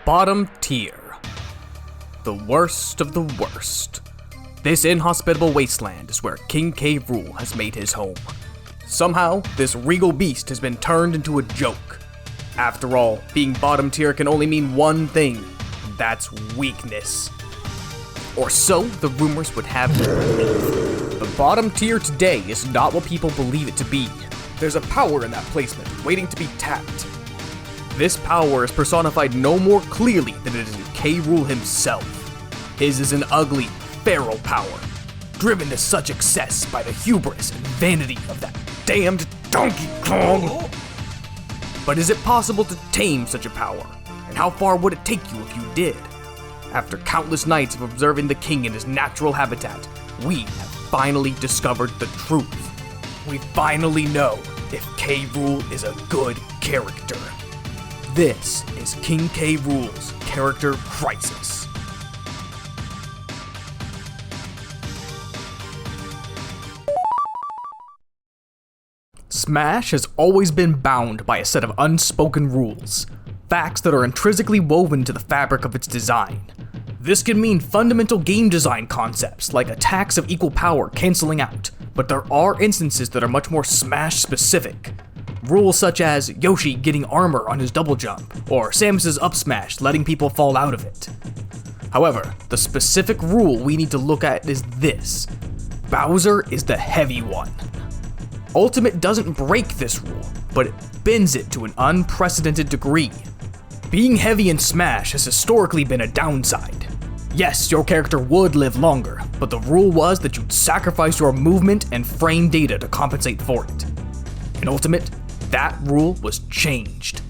Bottom tier. The worst of the worst. This inhospitable wasteland is where King K Rool has made his home. Somehow, this regal beast has been turned into a joke. After all, being bottom tier can only mean one thing, and that's weakness. Or so the rumors would have you believe. The bottom tier today is not what people believe it to be. There's a power in that placement, waiting to be tapped. This power is personified no more clearly than it is in K Rool himself. His is an ugly, feral power, driven to such excess by the hubris and vanity of that damned Donkey Kong. But is it possible to tame such a power? And how far would it take you if you did? After countless nights of observing the king in his natural habitat, we have finally discovered the truth. We finally know if K Rool is a good character. This is King K Rool's Character Crisis. Smash has always been bound by a set of unspoken rules, facts that are intrinsically woven to the fabric of its design. This can mean fundamental game design concepts like attacks of equal power canceling out, but there are instances that are much more Smash specific. Rules such as Yoshi getting armor on his double jump, or Samus's up smash letting people fall out of it. However, the specific rule we need to look at is this: Bowser is the heavy one. Ultimate doesn't break this rule, but it bends it to an unprecedented degree. Being heavy in Smash has historically been a downside. Yes, your character would live longer, but the rule was that you'd sacrifice your movement and frame data to compensate for it. In Ultimate, that rule was changed.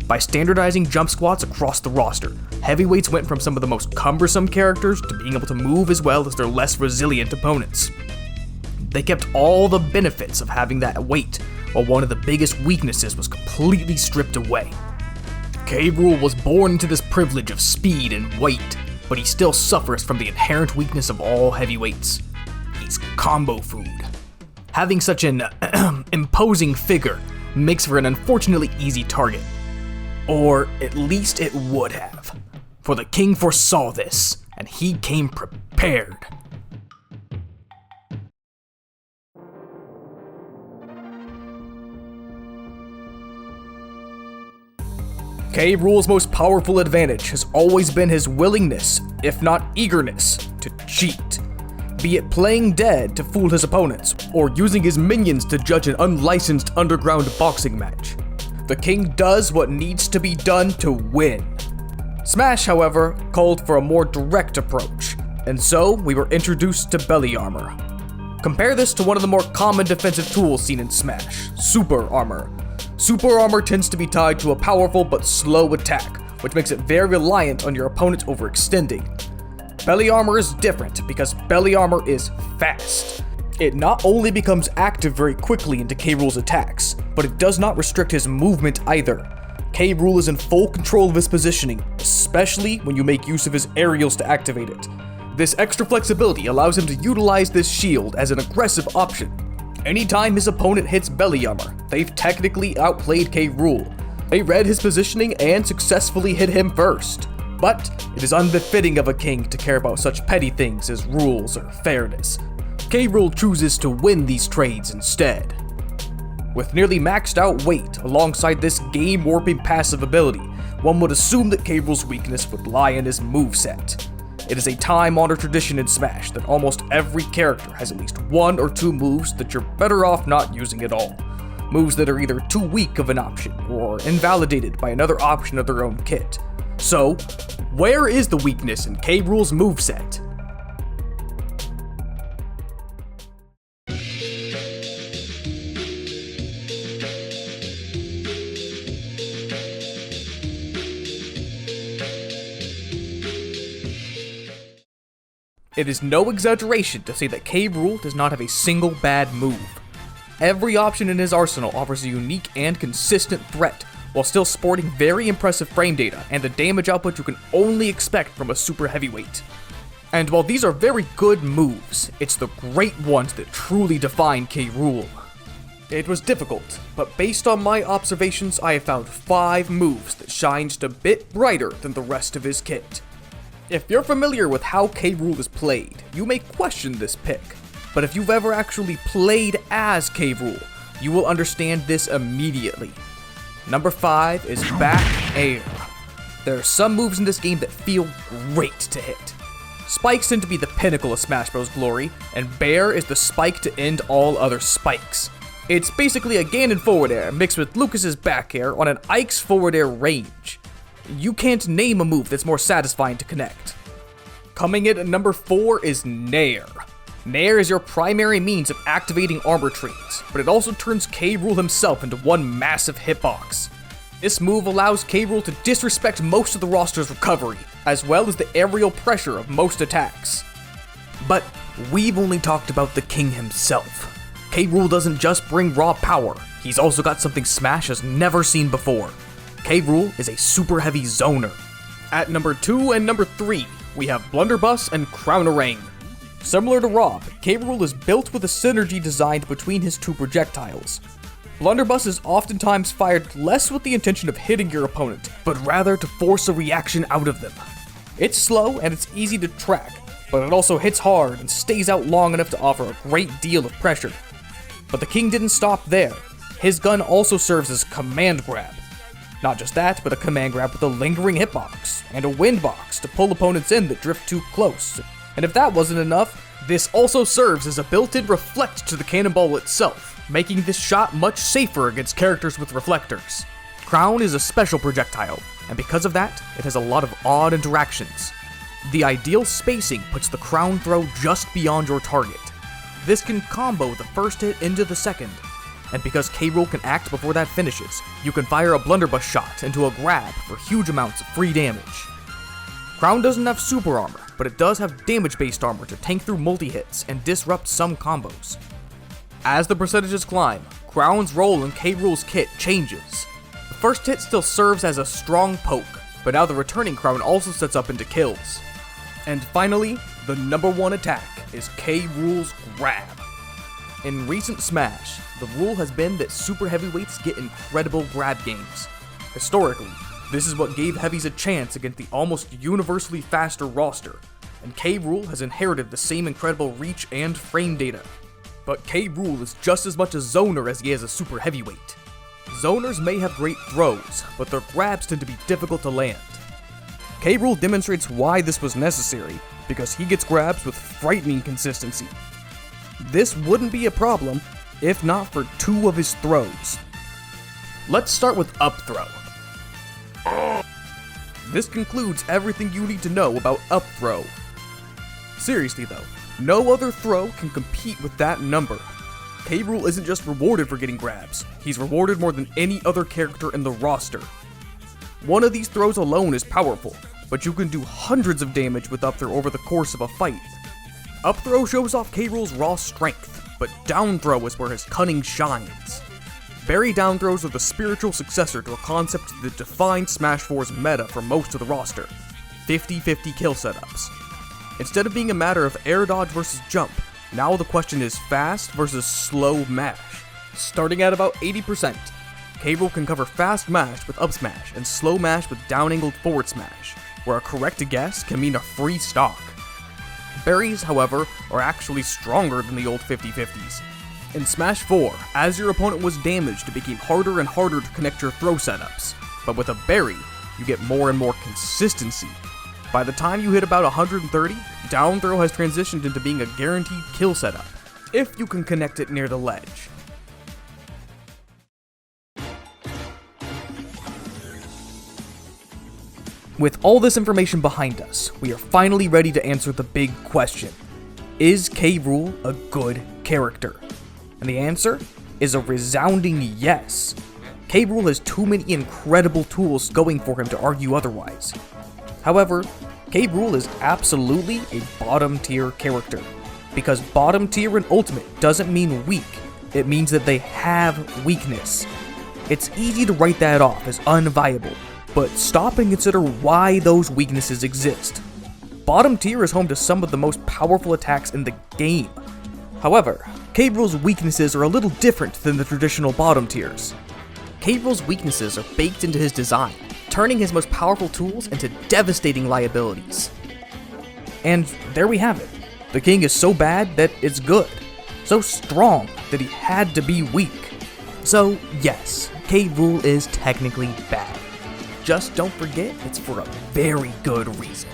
By standardizing jump squats across the roster, heavyweights went from some of the most cumbersome characters to being able to move as well as their less resilient opponents. They kept all the benefits of having that weight, while one of the biggest weaknesses was completely stripped away. K Rool was born into this privilege of speed and weight, but he still suffers from the inherent weakness of all heavyweights. He's combo food. Having such an imposing figure makes for an unfortunately easy target. Or at least it would have. For the king foresaw this, and he came prepared. K Rool's most powerful advantage has always been his willingness, if not eagerness, to cheat. Be it playing dead to fool his opponents, or using his minions to judge an unlicensed underground boxing match. The king does what needs to be done to win. Smash, however, called for a more direct approach, and so we were introduced to belly armor. Compare this to one of the more common defensive tools seen in Smash, super armor. Super armor tends to be tied to a powerful but slow attack, which makes it very reliant on your opponent overextending. Belly armor is different because belly armor is fast. It not only becomes active very quickly into K Rool's attacks, but it does not restrict his movement either. K Rool is in full control of his positioning, especially when you make use of his aerials to activate it. This extra flexibility allows him to utilize this shield as an aggressive option. Anytime his opponent hits belly armor, they've technically outplayed K Rool. They read his positioning and successfully hit him first. But it is unbefitting of a king to care about such petty things as rules or fairness. K Rool chooses to win these trades instead. With nearly maxed out weight alongside this game-warping passive ability, one would assume that K Rool's weakness would lie in his moveset. It is a time-honored tradition in Smash that almost every character has at least one or two moves that you're better off not using at all. Moves that are either too weak of an option or invalidated by another option of their own kit. So, where is the weakness in K Rool's moveset? It is no exaggeration to say that K Rool does not have a single bad move. Every option in his arsenal offers a unique and consistent threat, while still sporting very impressive frame data and the damage output you can only expect from a super heavyweight. And while these are very good moves, it's the great ones that truly define K Rool. It was difficult, but based on my observations, I have found 5 moves that shine just a bit brighter than the rest of his kit. If you're familiar with how K Rool is played, you may question this pick, but if you've ever actually played as K Rool, you will understand this immediately. Number 5 is back air. There are some moves in this game that feel great to hit. Spikes tend to be the pinnacle of Smash Bros. Glory, and Bair is the spike to end all other spikes. It's basically a Ganon forward air mixed with Lucas's back air on an Ike's forward air range. You can't name a move that's more satisfying to connect. Coming in at number 4 is Nair. Nair is your primary means of activating armor trains, but it also turns K Rool himself into one massive hitbox. This move allows K Rool to disrespect most of the roster's recovery, as well as the aerial pressure of most attacks. But we've only talked about the king himself. K Rool doesn't just bring raw power, he's also got something Smash has never seen before. K Rool is a super heavy zoner. At number 2 and number 3, we have Blunderbuss and Crown-A-Rang. Similar to Rob, K Rool is built with a synergy designed between his 2 projectiles. Blunderbuss is oftentimes fired less with the intention of hitting your opponent, but rather to force a reaction out of them. It's slow and it's easy to track, but it also hits hard and stays out long enough to offer a great deal of pressure. But the king didn't stop there. His gun also serves as command grab. Not just that, but a command grab with a lingering hitbox, and a wind box to pull opponents in that drift too close. And if that wasn't enough, this also serves as a built-in reflect to the cannonball itself, making this shot much safer against characters with reflectors. Crown is a special projectile, and because of that, it has a lot of odd interactions. The ideal spacing puts the crown throw just beyond your target. This can combo the first hit into the second, and because K Rool can act before that finishes, you can fire a blunderbuss shot into a grab for huge amounts of free damage. Crown doesn't have super armor, but it does have damage-based armor to tank through multi-hits and disrupt some combos. As the percentages climb, Crown's role in K Rool's kit changes. The first hit still serves as a strong poke, but now the returning Crown also sets up into kills. And finally, the number 1 attack is K Rool's grab. In recent Smash, the rule has been that super heavyweights get incredible grab games. Historically, this is what gave heavies a chance against the almost universally faster roster, and K Rool has inherited the same incredible reach and frame data. But K Rool is just as much a zoner as he is a super heavyweight. Zoners may have great throws, but their grabs tend to be difficult to land. K Rool demonstrates why this was necessary, because he gets grabs with frightening consistency. This wouldn't be a problem if not for 2 of his throws. Let's start with up throw. This concludes everything you need to know about up throw. Seriously though, no other throw can compete with that number. K Rool isn't just rewarded for getting grabs, he's rewarded more than any other character in the roster. One of these throws alone is powerful, but you can do hundreds of damage with up throw over the course of a fight. Up throw shows off K Rool's raw strength, but down throw is where his cunning shines. Berry down throws are the spiritual successor to a concept that defined Smash 4's meta for most of the roster: 50-50 kill setups. Instead of being a matter of air dodge versus jump, now the question is fast versus slow mash. Starting at about 80%, K Rool can cover fast mash with up smash and slow mash with down angled forward smash, where a correct guess can mean a free stock. Berries, however, are actually stronger than the old 50-50s. In Smash 4, as your opponent was damaged, it became harder and harder to connect your throw setups, but with a berry, you get more and more consistency. By the time you hit about 130, down throw has transitioned into being a guaranteed kill setup, if you can connect it near the ledge. With all this information behind us, we are finally ready to answer the big question: is K Rool a good character? And the answer is a resounding yes. K Rool has too many incredible tools going for him to argue otherwise. However, K Rool is absolutely a bottom tier character, because bottom tier in Ultimate doesn't mean weak, it means that they have weakness. It's easy to write that off as unviable, but stop and consider why those weaknesses exist. Bottom tier is home to some of the most powerful attacks in the game. However, K Rool's weaknesses are a little different than the traditional bottom tiers. K Rool's weaknesses are baked into his design, turning his most powerful tools into devastating liabilities. And there we have it. The king is so bad that it's good, so strong that he had to be weak. So yes, K Rool is technically bad. Just don't forget it's for a very good reason.